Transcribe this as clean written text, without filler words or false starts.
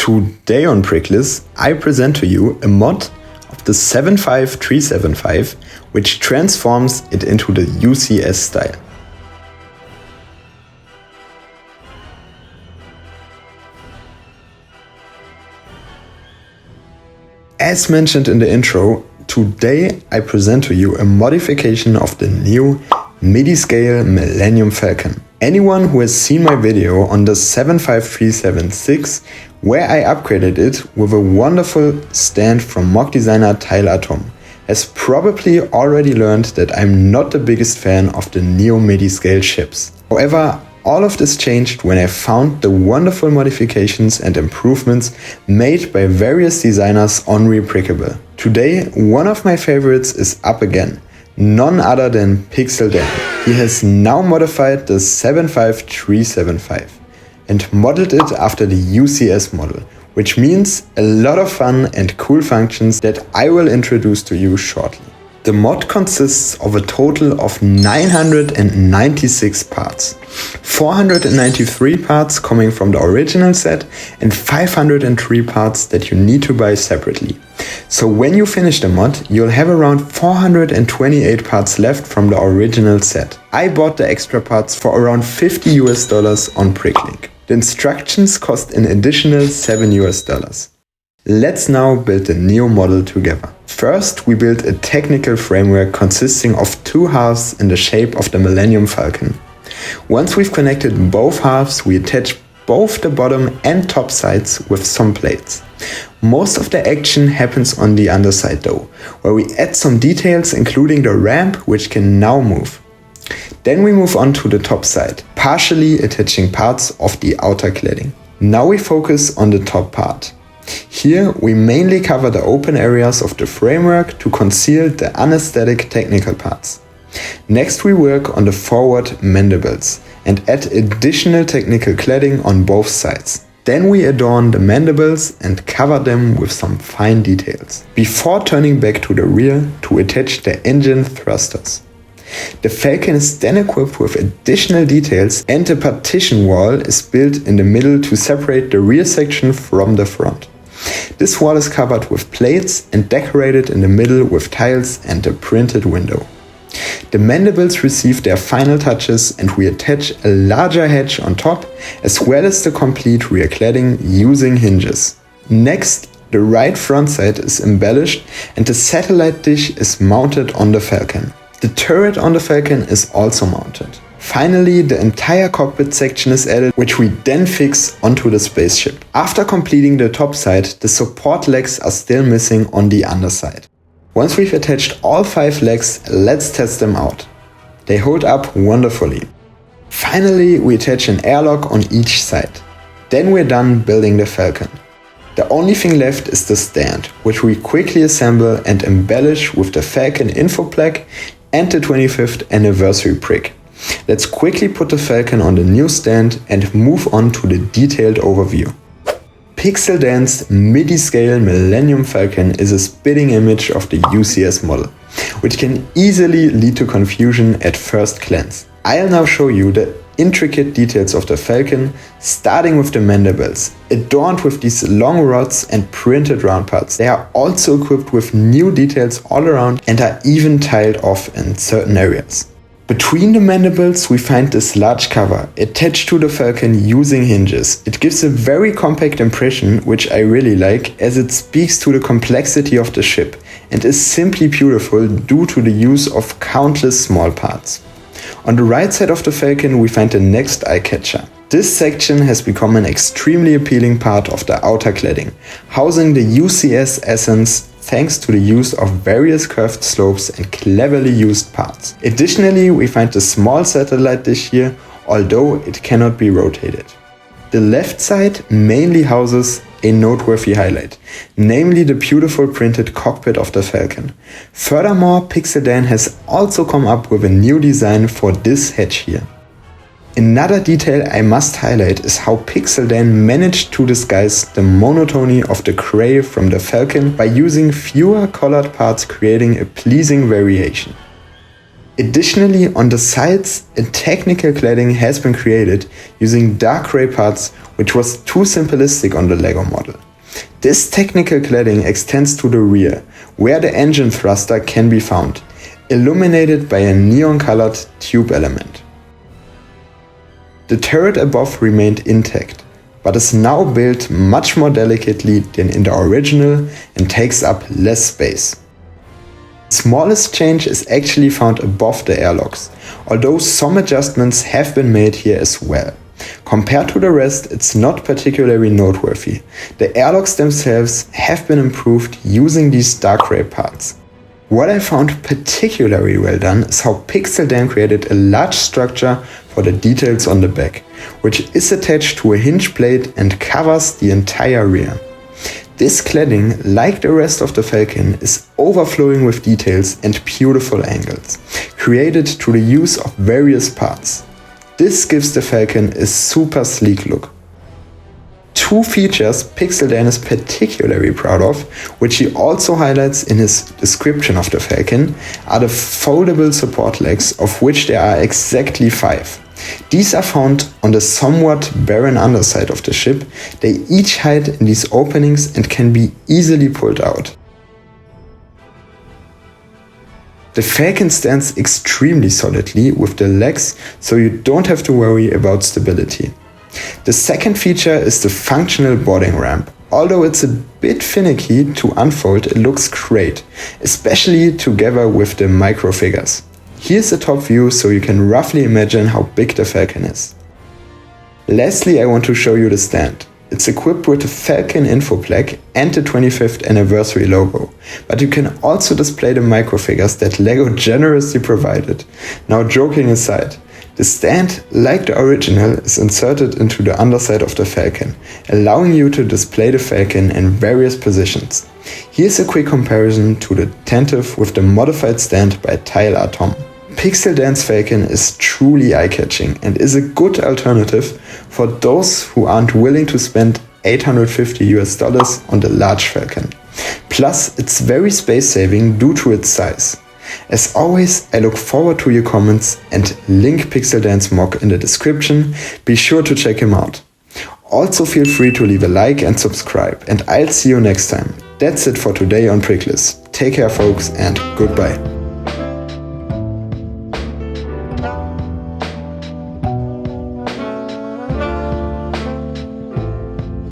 Today on Bricklas, I present to you a mod of the 75375 which transforms it into the UCS style. As mentioned in the intro, today I present to you a modification of the new midi scale Millennium Falcon. Anyone who has seen my video on the 75376, where I upgraded it with a wonderful stand from mock designer Atom, has probably already learned that I'm not the biggest fan of the neo midi scale ships. However, all of this changed when I found the wonderful modifications and improvements made by various designers on Brickable. Today, one of my favorites is up again, none other than Pixel Dan. He has now modified the 75375 and modeled it after the UCS model, which means a lot of fun and cool functions that I will introduce to you shortly. The mod consists of a total of 996 parts, 493 parts coming from the original set and 503 parts that you need to buy separately. So when you finish the mod, you'll have around 428 parts left from the original set. I bought the extra parts for around $50 on Bricklink. The instructions cost an additional $7. Let's now build the Neo model together. First, we built a technical framework consisting of two halves in the shape of the Millennium Falcon. Once we've connected both halves, we attach both the bottom and top sides with some plates. Most of the action happens on the underside though, where we add some details including the ramp, which can now move. Then we move on to the top side, partially attaching parts of the outer cladding. Now we focus on the top part. Here we mainly cover the open areas of the framework to conceal the unaesthetic technical parts. Next we work on the forward mandibles and add additional technical cladding on both sides. Then we adorn the mandibles and cover them with some fine details, before turning back to the rear to attach the engine thrusters. The Falcon is then equipped with additional details and a partition wall is built in the middle to separate the rear section from the front. This wall is covered with plates and decorated in the middle with tiles and a printed window. The mandibles receive their final touches and we attach a larger hatch on top as well as the complete rear cladding using hinges. Next, the right front side is embellished and the satellite dish is mounted on the Falcon. The turret on the Falcon is also mounted. Finally, the entire cockpit section is added, which we then fix onto the spaceship. After completing the top side, the support legs are still missing on the underside. Once we've attached all 5 legs, let's test them out. They hold up wonderfully. Finally, we attach an airlock on each side. Then we're done building the Falcon. The only thing left is the stand, which we quickly assemble and embellish with the Falcon info plaque and the 25th anniversary brick. Let's quickly put the Falcon on the new stand and move on to the detailed overview. Pixel Dan's midi scale Millennium Falcon is a spitting image of the UCS model, which can easily lead to confusion at first glance. I'll now show you the intricate details of the Falcon, starting with the mandibles, adorned with these long rods and printed round parts. They are also equipped with new details all around and are even tiled off in certain areas. Between the mandibles we find this large cover attached to the Falcon using hinges. It gives a very compact impression, which I really like, as it speaks to the complexity of the ship and is simply beautiful due to the use of countless small parts. On the right side of the Falcon we find the next eye-catcher. This section has become an extremely appealing part of the outer cladding, housing the UCS essence thanks to the use of various curved slopes and cleverly used parts. Additionally, we find the small satellite dish here, although it cannot be rotated. The left side mainly houses a noteworthy highlight, namely the beautiful printed cockpit of the Falcon. Furthermore, Pixel Dan has also come up with a new design for this hatch here. Another detail I must highlight is how Pixel Dan managed to disguise the monotony of the grey from the Falcon by using fewer colored parts, creating a pleasing variation. Additionally, on the sides, a technical cladding has been created using dark grey parts which was too simplistic on the LEGO model. This technical cladding extends to the rear, where the engine thruster can be found, illuminated by a neon-colored tube element. The turret above remained intact, but is now built much more delicately than in the original and takes up less space. The smallest change is actually found above the airlocks, although some adjustments have been made here as well. Compared to the rest, it's not particularly noteworthy. The airlocks themselves have been improved using these dark gray parts. What I found particularly well done is how Pixeldan created a large structure for the details on the back, which is attached to a hinge plate and covers the entire rear. This cladding, like the rest of the Falcon, is overflowing with details and beautiful angles, created through the use of various parts. This gives the Falcon a super sleek look. Two features Pixeldan is particularly proud of, which he also highlights in his description of the Falcon, are the foldable support legs, of which there are exactly 5. These are found on the somewhat barren underside of the ship. They each hide in these openings and can be easily pulled out. The Falcon stands extremely solidly with the legs, so you don't have to worry about stability. The second feature is the functional boarding ramp. Although it's a bit finicky to unfold, it looks great, especially together with the micro figures. Here's a top view so you can roughly imagine how big the Falcon is. Lastly, I want to show you the stand. It's equipped with the Falcon info plaque and the 25th anniversary logo, but you can also display the microfigures that LEGO generously provided. Now, joking aside, the stand, like the original, is inserted into the underside of the Falcon, allowing you to display the Falcon in various positions. Here's a quick comparison to the Tentive with the modified stand by Tile Atom. Pixeldan's Falcon is truly eye-catching and is a good alternative for those who aren't willing to spend $850 on the large Falcon. Plus, it's very space-saving due to its size. As always, I look forward to your comments and link Pixeldan's mock in the description. Be sure to check him out. Also feel free to leave a like and subscribe, and I'll see you next time. That's it for today on Bricklas. Take care folks, and goodbye.